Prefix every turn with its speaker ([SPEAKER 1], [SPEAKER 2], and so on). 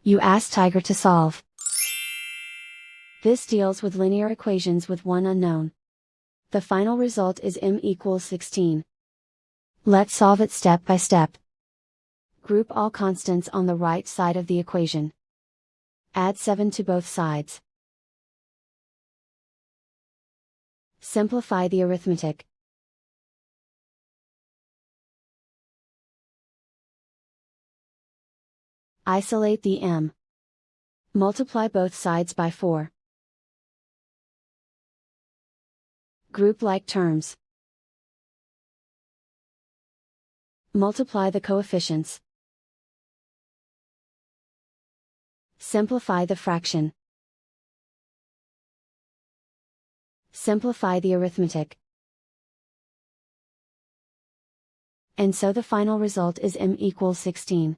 [SPEAKER 1] You ask Tiger to solve. This deals with linear equations with one unknown. The final result is m equals 16. Let's solve it step by step. Group all constants on the right side of the equation. Add 7 to both sides. Simplify the arithmetic. Isolate the m. Multiply both sides by 4. Group like terms. Multiply the coefficients. Simplify the fraction. Simplify the arithmetic. And so the final result is m equals 16.